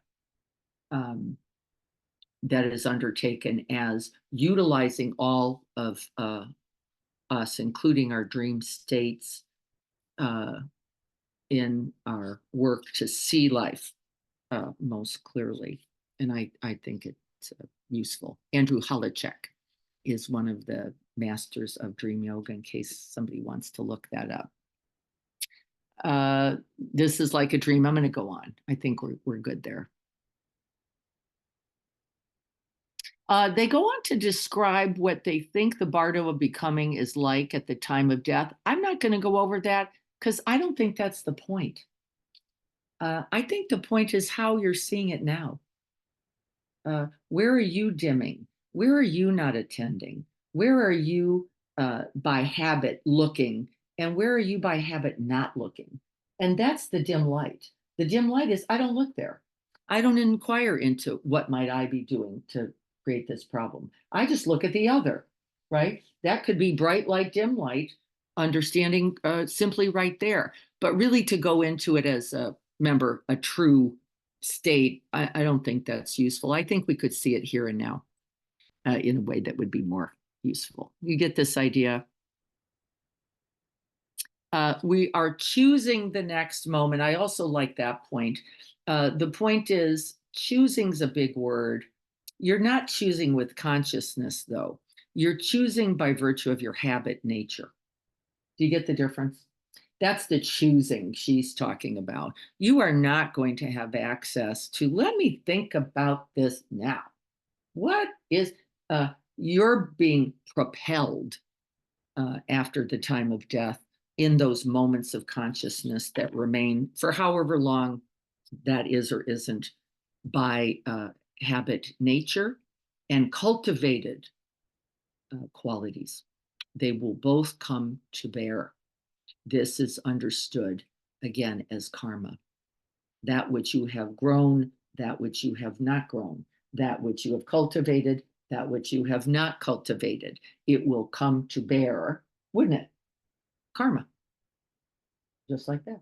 that is undertaken as utilizing all of us, including our dream states, uh, in our work to see life most clearly. And I think it's useful. Andrew Holichek is one of the masters of dream yoga, in case somebody wants to look that up. This is like a dream. I'm going to go on. I think we're good there. They go on to describe what they think the bardo of becoming is like at the time of death. I'm not going to go over that because I don't think that's the point. I think the point is how you're seeing it now. Where are you dimming? Where are you not attending? Where are you by habit looking? And where are you by habit not looking? And that's the dim light. The dim light is I don't look there. I don't inquire into what might I be doing to create this problem. I just look at the other, right? That could be bright light, dim light, understanding simply right there. But really to go into it as a true state, I don't think that's useful. I think we could see it here and now in a way that would be more useful. You get this idea? We are choosing the next moment. I also like that point. The point is, choosing's a big word. You're not choosing with consciousness, though. You're choosing by virtue of your habit nature. Do you get the difference? That's the choosing she's talking about. You are not going to have access to, let me think about this now. What is, you're being propelled after the time of death in those moments of consciousness that remain for however long that is or isn't by habit nature and cultivated qualities. They will both come to bear. This is understood again as karma. That which you have grown, that which you have not grown, that which you have cultivated, that which you have not cultivated. It will come to bear, wouldn't it? Karma. Just like that.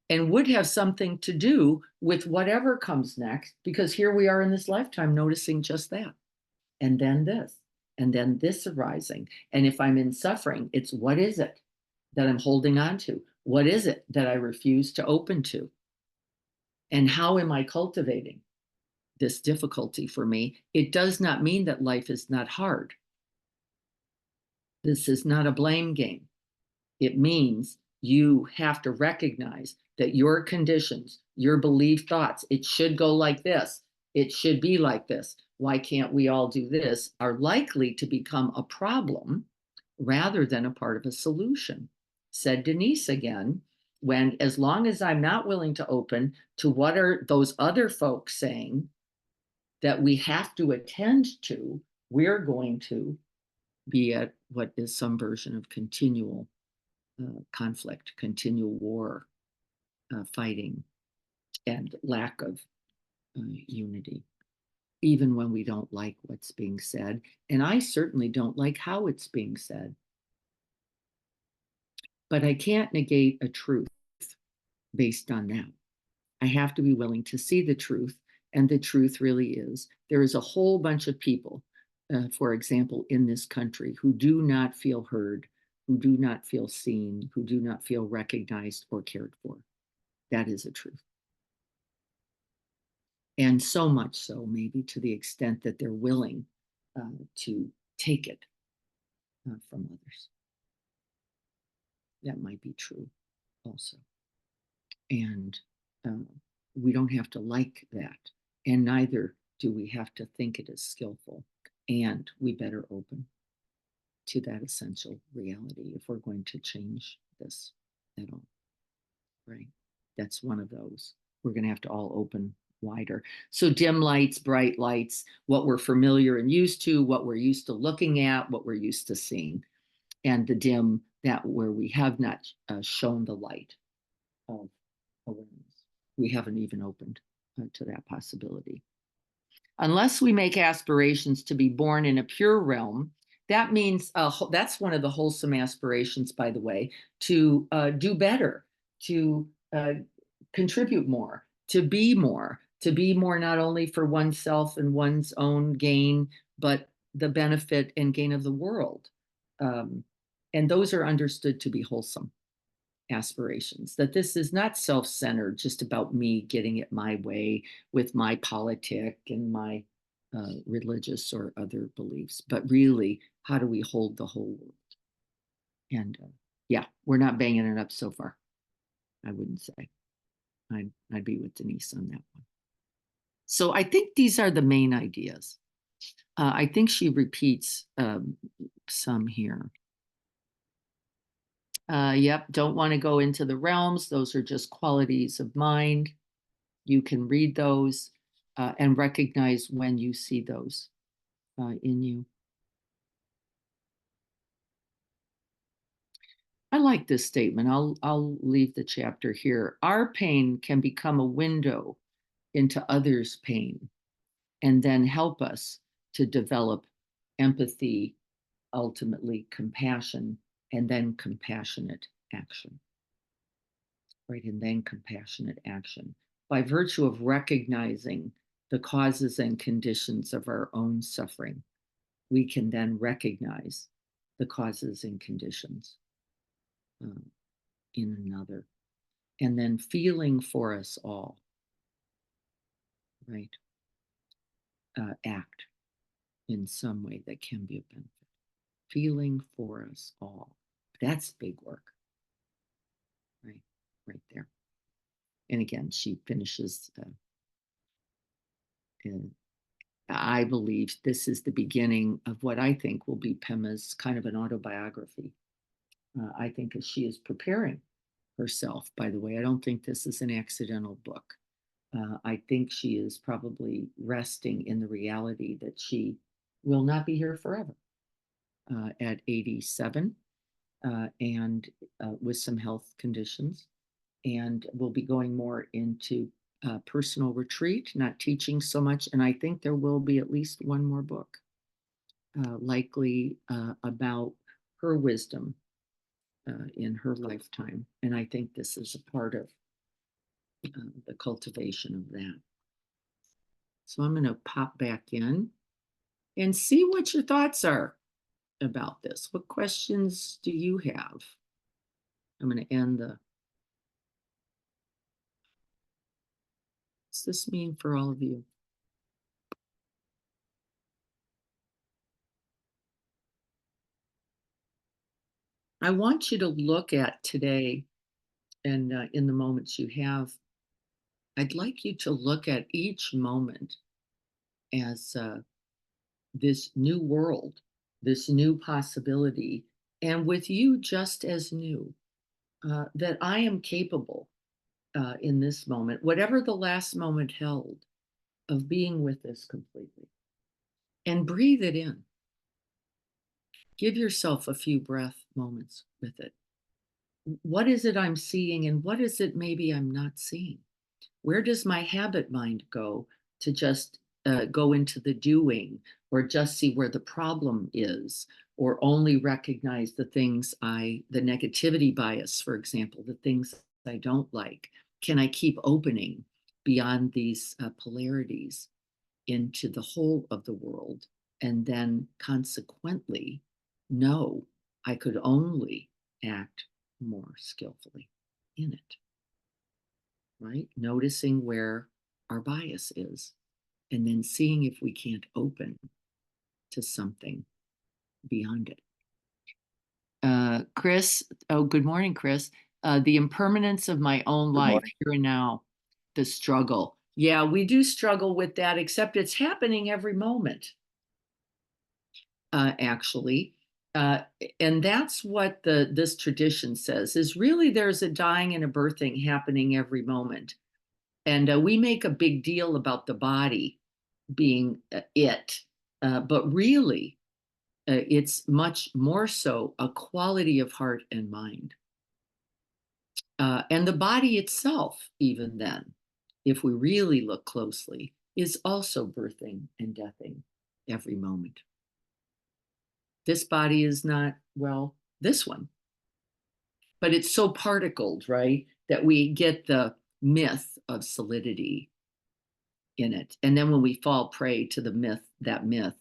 And would have something to do with whatever comes next, because here we are in this lifetime noticing just that. And then this arising. And if I'm in suffering, it's what is it that I'm holding on to? What is it that I refuse to open to? And how am I cultivating this difficulty for me? It does not mean that life is not hard. This is not a blame game. It means you have to recognize that your conditions, your belief thoughts, it should go like this, it should be like this, why can't we all do this, are likely to become a problem rather than a part of a solution. Said Denise again, when as long as I'm not willing to open to what are those other folks saying that we have to attend to, we're going to be at what is some version of continual conflict, continual war, fighting, and lack of unity, even when we don't like what's being said. And I certainly don't like how it's being said. But I can't negate a truth based on that. I have to be willing to see the truth. And the truth really is there is a whole bunch of people, for example, in this country who do not feel heard, who do not feel seen, who do not feel recognized or cared for. That is a truth. And so much so, maybe to the extent that they're willing to take it from others. That might be true also. And we don't have to like that. And neither do we have to think it is skillful? And we better open to that essential reality if we're going to change this at all, right? That's one of those. We're going to have to all open wider. So dim lights, bright lights, what we're familiar and used to, what we're used to looking at, what we're used to seeing, and the dim, that where we have not shown the light of awareness. We haven't even opened to that possibility. Unless we make aspirations to be born in a pure realm, that means that's one of the wholesome aspirations, by the way, to do better, to contribute more, to be more, not only for oneself and one's own gain, but the benefit and gain of the world. And those are understood to be wholesome aspirations, that this is not self-centered, just about me getting it my way with my politic and my religious or other beliefs, but really, how do we hold the whole world? And yeah, we're not banging it up so far, I wouldn't say. I'd be with Denise on that one. So I think these are the main ideas. I think she repeats some here. Yep, don't want to go into the realms. Those are just qualities of mind. You can read those and recognize when you see those in you. I like this statement. I'll leave the chapter here. Our pain can become a window into others' pain and then help us to develop empathy, ultimately compassion, and then compassionate action. Right, and then compassionate action. By virtue of recognizing the causes and conditions of our own suffering, we can then recognize the causes and conditions in another, and then feeling for us all, right? Act in some way that can be a benefit. Feeling for us all. That's big work, right? Right there. And again, she finishes, I believe this is the beginning of what I think will be Pema's kind of an autobiography. I think as she is preparing herself, by the way, I don't think this is an accidental book. I think she is probably resting in the reality that she will not be here forever at 87 and with some health conditions, and will be going more into personal retreat, not teaching so much. And I think there will be at least one more book, likely about her wisdom in her lifetime. And I think this is a part of the cultivation of that. So I'm going to pop back in and see what your thoughts are about this. What questions do you have? I'm going to end the. What's this mean for all of you? I want you to look at today, and in the moments you have, I'd like you to look at each moment as this new world, this new possibility, and with you just as new, that I am capable in this moment, whatever the last moment held, of being with this completely. And breathe it in. Give yourself a few breath moments with it. What is it I'm seeing, and what is it maybe I'm not seeing? Where does my habit mind go to just go into the doing, or just see where the problem is, or only recognize the things the negativity bias, for example, the things I don't like? Can I keep opening beyond these polarities into the whole of the world, and then consequently know I could only act more skillfully in it, right? Noticing where our bias is, and then seeing if we can't open to something beyond it. Chris, oh, good morning, Chris. The impermanence of my own Good life, morning. here and now, the struggle. Yeah, we do struggle with that, except it's happening every moment, actually. Uh, and that's what this tradition says is really there's a dying and a birthing happening every moment. And we make a big deal about the body being it, but really, it's much more so a quality of heart and mind. And the body itself, even then, if we really look closely, is also birthing and deathing every moment. This body is not, well, this one, but it's so particled, right, that we get the myth of solidity in it. And then when we fall prey to the myth, that myth,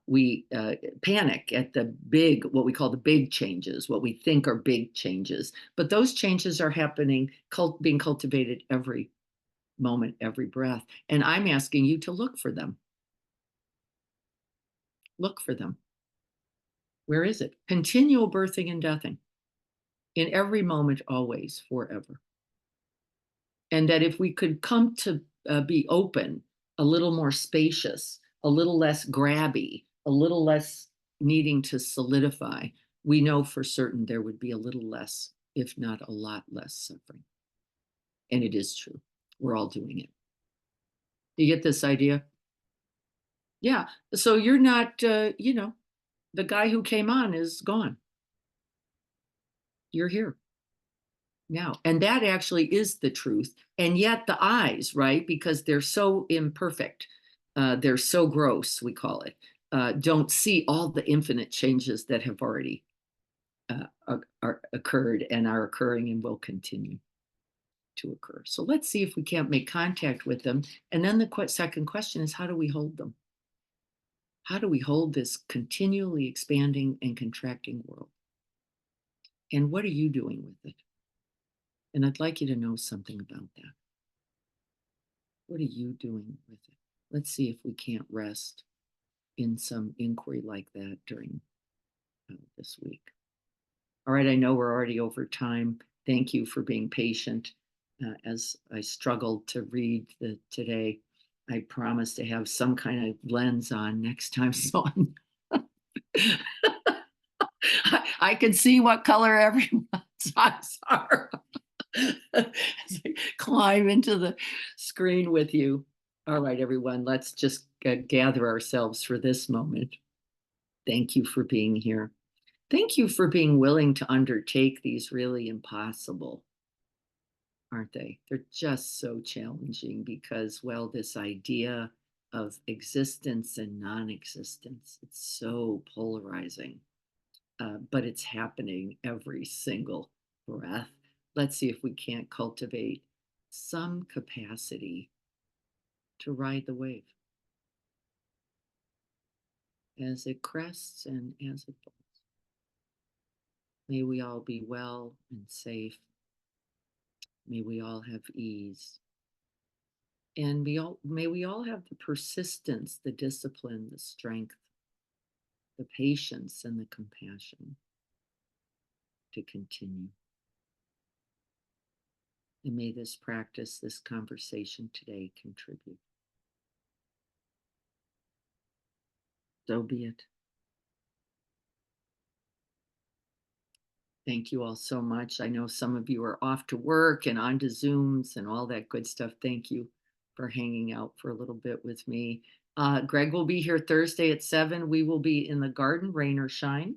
we panic at the big, what we call the big changes, what we think are big changes. But those changes are happening, being cultivated every moment, every breath. And I'm asking you to look for them. Look for them. Where is it? Continual birthing and deathing in every moment, always, forever. And that if we could come to be open, a little more spacious, a little less grabby, a little less needing to solidify, we know for certain there would be a little less, if not a lot less suffering. And it is true. We're all doing it. You get this idea? Yeah. So you're not, the guy who came on is gone. You're here now. And that actually is the truth. And yet the eyes, right? Because they're so imperfect, they're so gross, we call it, don't see all the infinite changes that have already are occurred and are occurring and will continue to occur. So let's see if we can't make contact with them. And then the second question is, how do we hold them? How do we hold this continually expanding and contracting world? And what are you doing with it? And I'd like you to know something about that. What are you doing with it? Let's see if we can't rest in some inquiry like that during this week. All right, I know we're already over time. Thank you for being patient as I struggled to read today. I promise to have some kind of lens on next time, so I can see what color everyone's eyes are. As I climb into the screen with you. All right, everyone, let's just gather ourselves for this moment. Thank you for being here. Thank you for being willing to undertake these really impossible, aren't they? They're just so challenging because, well, this idea of existence and non-existence, it's so polarizing, but it's happening every single breath. Let's see if we can't cultivate some capacity to ride the wave as it crests and as it falls. May we all be well and safe. May we all have ease. And may we all have the persistence, the discipline, the strength, the patience, and the compassion to continue. And may this practice, this conversation today contribute. So be it. Thank you all so much. I know some of you are off to work and onto Zooms and all that good stuff. Thank you for hanging out for a little bit with me. Greg will be here Thursday at 7. We will be in the garden, rain or shine,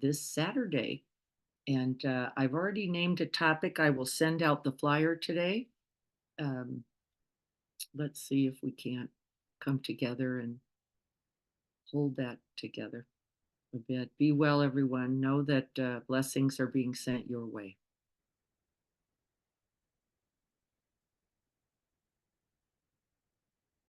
this Saturday. And I've already named a topic. I will send out the flyer today. Let's see if we can't come together and hold that together a bit. Be well, everyone. Know that blessings are being sent your way.